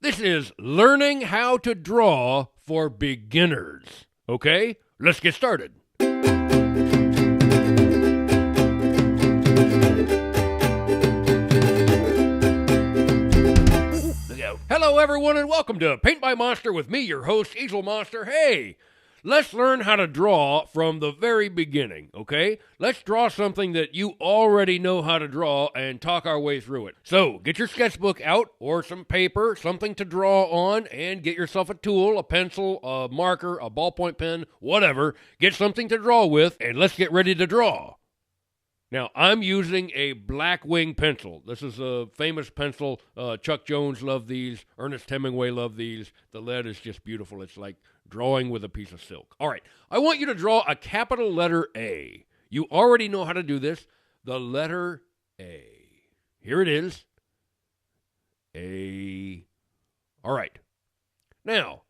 This is Learning How to Draw for Beginners. Okay, let's get started. Hello, everyone, and welcome to Paint by Monster with me, your host, Easel Monster. Hey, let's learn how to draw from the very beginning, okay? Let's draw something that you already know how to draw and talk our way through it. So, get your sketchbook out or some paper, something to draw on, and get yourself a tool, a pencil, a marker, a ballpoint pen, whatever. Get something to draw with, and let's get ready to draw. Now, I'm using a Blackwing pencil. This is a famous pencil. Chuck Jones loved these. Ernest Hemmingway loved these. The lead is just beautiful. It's like drawing with a piece of silk. All right, I want you to draw a capital letter A. You already know how to do this. The letter A. Here it is. A. All right. Now,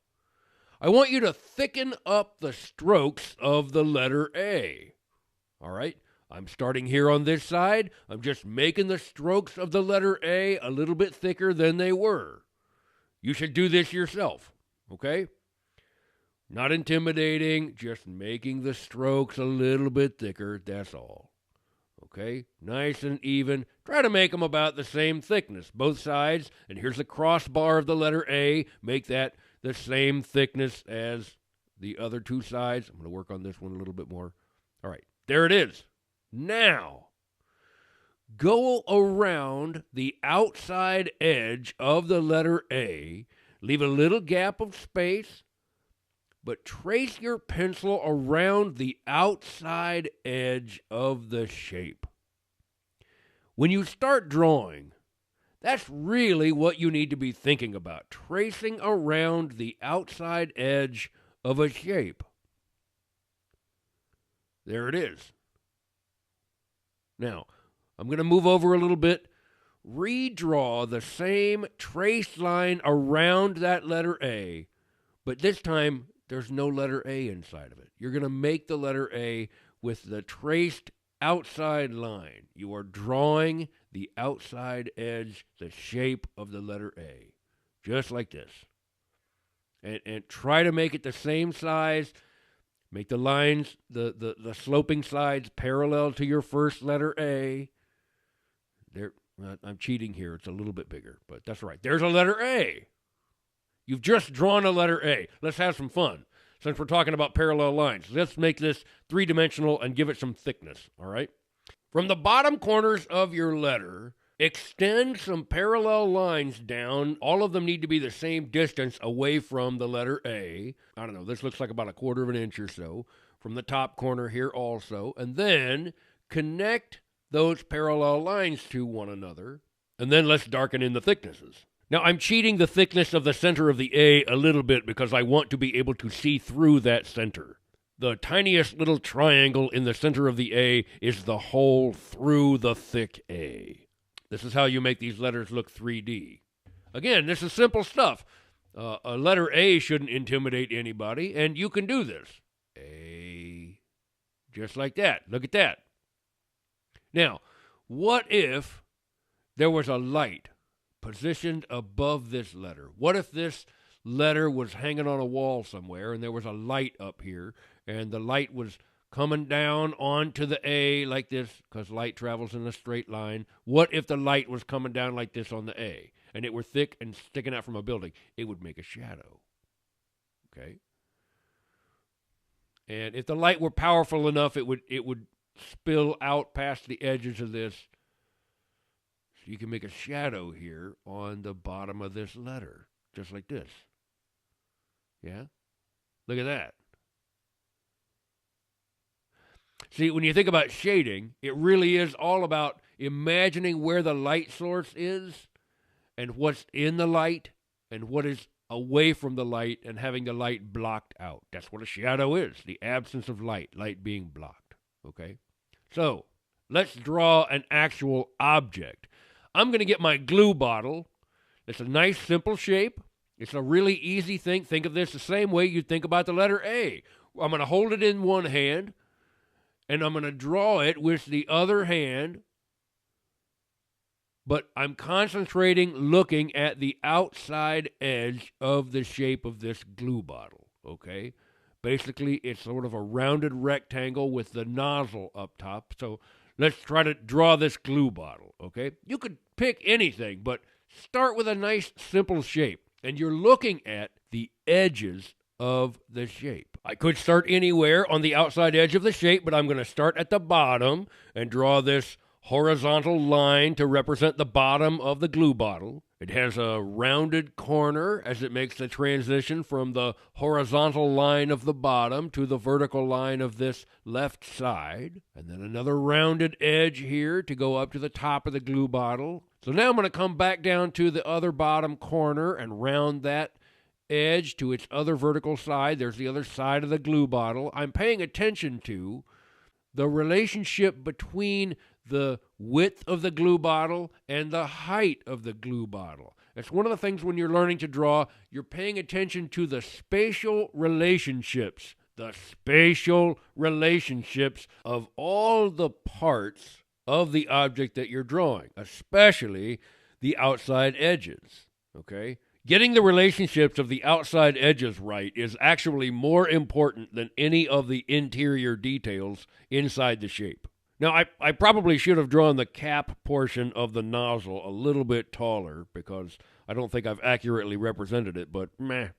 I want you to thicken up the strokes of the letter A. All right? I'm starting here on this side. I'm just making the strokes of the letter A a little bit thicker than they were. You should do this yourself, okay? Not intimidating, just making the strokes a little bit thicker, that's all. Okay? Nice and even. Try to make them about the same thickness, both sides. And here's the crossbar of the letter A. Make that the same thickness as the other two sides. I'm going to work on this one a little bit more. All right, there it is. Now, go around the outside edge of the letter A, leave a little gap of space, but trace your pencil around the outside edge of the shape. When you start drawing, that's really what you need to be thinking about, tracing around the outside edge of a shape. There it is. Now, I'm going to move over a little bit, redraw the same traced line around that letter A, but this time there's no letter A inside of it. You're going to make the letter A with the traced outside line. You are drawing the outside edge, the shape of the letter A, just like this. And try to make it the same size. Make the lines, the sloping sides parallel to your first letter A. There, I'm cheating here. It's a little bit bigger, but that's right. There's a letter A. You've just drawn a letter A. Let's have some fun. Since we're talking about parallel lines, let's make this three-dimensional and give it some thickness, all right? From the bottom corners of your letter, extend some parallel lines down. All of them need to be the same distance away from the letter A. I don't know, this looks like about 1/4 of an inch or so. From the top corner here also. And then connect those parallel lines to one another. And then let's darken in the thicknesses. Now, I'm cheating the thickness of the center of the A a little bit because I want to be able to see through that center. The tiniest little triangle in the center of the A is the hole through the thick A. This is how you make these letters look 3D. Again, this is simple stuff. A letter A shouldn't intimidate anybody, and you can do this. A, just like that. Look at that. Now, what if there was a light positioned above this letter? What if this letter was hanging on a wall somewhere, and there was a light up here, and the light was coming down onto the A like this, because light travels in a straight line. What if the light was coming down like this on the A, and it were thick and sticking out from a building? It would make a shadow, okay? And if the light were powerful enough, it would spill out past the edges of this. So you can make a shadow here on the bottom of this letter, just like this. Yeah? Look at that. See, when you think about shading, it really is all about imagining where the light source is and what's in the light and what is away from the light and having the light blocked out. That's what a shadow is, the absence of light being blocked, okay? So, let's draw an actual object. I'm going to get my glue bottle. It's a nice, simple shape. It's a really easy thing. Think of this the same way you think about the letter A. I'm going to hold it in one hand, and I'm going to draw it with the other hand but I'm concentrating looking at the outside edge of the shape of this glue bottle, okay? Basically, it's sort of a rounded rectangle with the nozzle up top. So let's try to draw this glue bottle, okay? You could pick anything, but start with a nice, simple shape. And you're looking at the edges of the shape. I could start anywhere on the outside edge of the shape, but I'm going to start at the bottom and draw this horizontal line to represent the bottom of the glue bottle. It has a rounded corner as it makes the transition from the horizontal line of the bottom to the vertical line of this left side. And then another rounded edge here to go up to the top of the glue bottle. So now I'm going to come back down to the other bottom corner and round that edge to its other vertical side. There's the other side of the glue bottle. I'm paying attention to the relationship between the width of the glue bottle and the height of the glue bottle. That's one of the things when you're learning to draw, you're paying attention to the spatial relationships of all the parts of the object that you're drawing, especially the outside edges, okay? Getting the relationships of the outside edges right is actually more important than any of the interior details inside the shape. Now, I probably should have drawn the cap portion of the nozzle a little bit taller because I don't think I've accurately represented it, but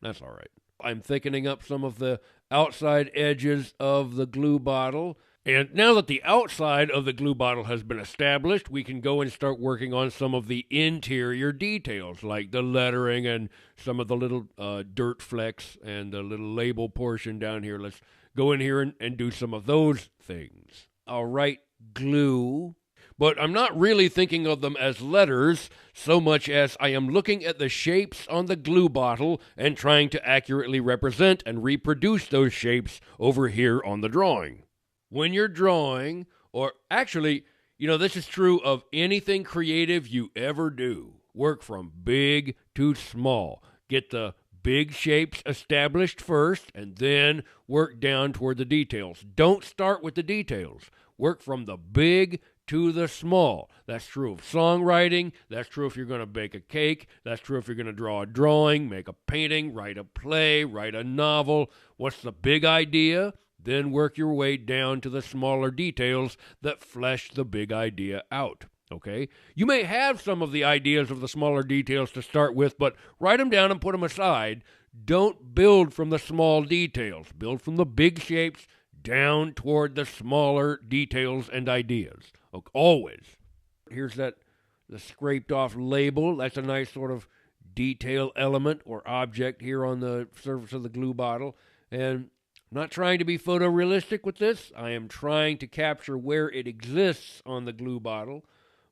that's all right. I'm thickening up some of the outside edges of the glue bottle. And now that the outside of the glue bottle has been established, we can go and start working on some of the interior details, like the lettering and some of the little dirt flecks and the little label portion down here. Let's go in here and do some of those things. I'll write glue, but I'm not really thinking of them as letters so much as I am looking at the shapes on the glue bottle and trying to accurately represent and reproduce those shapes over here on the drawing. When you're drawing, or actually, this is true of anything creative you ever do. Work from big to small. Get the big shapes established first, and then work down toward the details. Don't start with the details. Work from the big to the small. That's true of songwriting. That's true if you're going to bake a cake. That's true if you're going to draw a drawing, make a painting, write a play, write a novel. What's the big idea? Then work your way down to the smaller details that flesh the big idea out, okay? You may have some of the ideas of the smaller details to start with, but write them down and put them aside. Don't build from the small details. Build from the big shapes down toward the smaller details and ideas. Okay, always. Here's the scraped off label. That's a nice sort of detail element or object here on the surface of the glue bottle. And I'm not trying to be photorealistic with this. I am trying to capture where it exists on the glue bottle.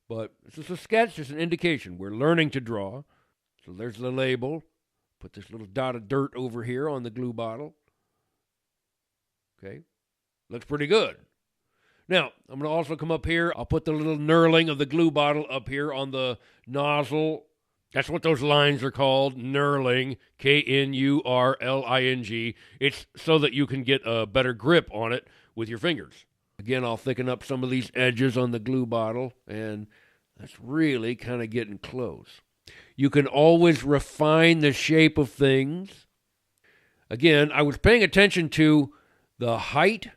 But this is a sketch, just an indication. We're learning to draw. So there's the label. Put this little dot of dirt over here on the glue bottle. Okay. Looks pretty good. Now, I'm going to also come up here. I'll put the little knurling of the glue bottle up here on the nozzle. That's what those lines are called, knurling, Knurling. It's so that you can get a better grip on it with your fingers. Again, I'll thicken up some of these edges on the glue bottle, and that's really kind of getting close. You can always refine the shape of things. Again, I was paying attention to the height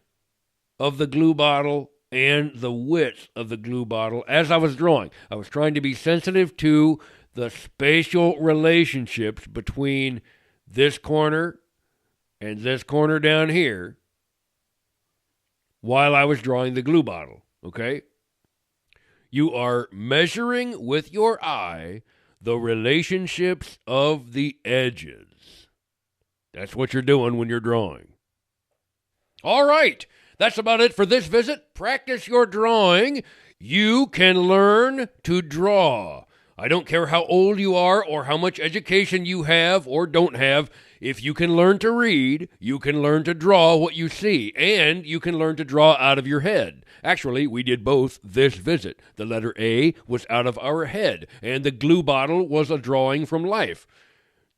of the glue bottle and the width of the glue bottle as I was drawing. I was trying to be sensitive to the spatial relationships between this corner and this corner down here while I was drawing the glue bottle, okay? You are measuring with your eye the relationships of the edges. That's what you're doing when you're drawing. All right, that's about it for this visit. Practice your drawing. You can learn to draw. I don't care how old you are or how much education you have or don't have. If you can learn to read, you can learn to draw what you see, and you can learn to draw out of your head. Actually, we did both this visit. The letter A was out of our head, and the glue bottle was a drawing from life.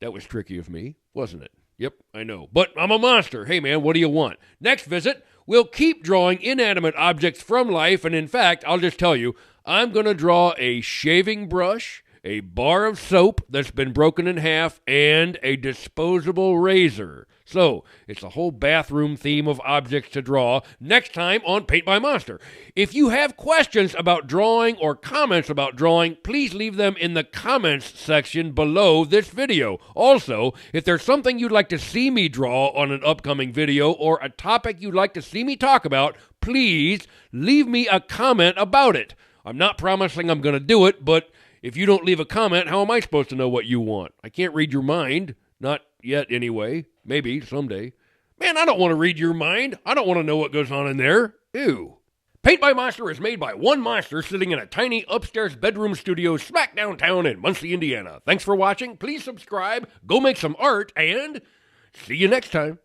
That was tricky of me, wasn't it? Yep, I know. But I'm a monster. Hey, man, what do you want? Next visit, we'll keep drawing inanimate objects from life, and in fact, I'll just tell you, I'm going to draw a shaving brush, a bar of soap that's been broken in half, and a disposable razor. So, it's a whole bathroom theme of objects to draw next time on Paint by Monster. If you have questions about drawing or comments about drawing, please leave them in the comments section below this video. Also, if there's something you'd like to see me draw on an upcoming video or a topic you'd like to see me talk about, please leave me a comment about it. I'm not promising I'm going to do it, but if you don't leave a comment, how am I supposed to know what you want? I can't read your mind. Not yet, anyway. Maybe someday. Man, I don't want to read your mind. I don't want to know what goes on in there. Ew. Paint by Monster is made by one monster sitting in a tiny upstairs bedroom studio smack downtown in Muncie, Indiana. Thanks for watching. Please subscribe, go make some art, and see you next time.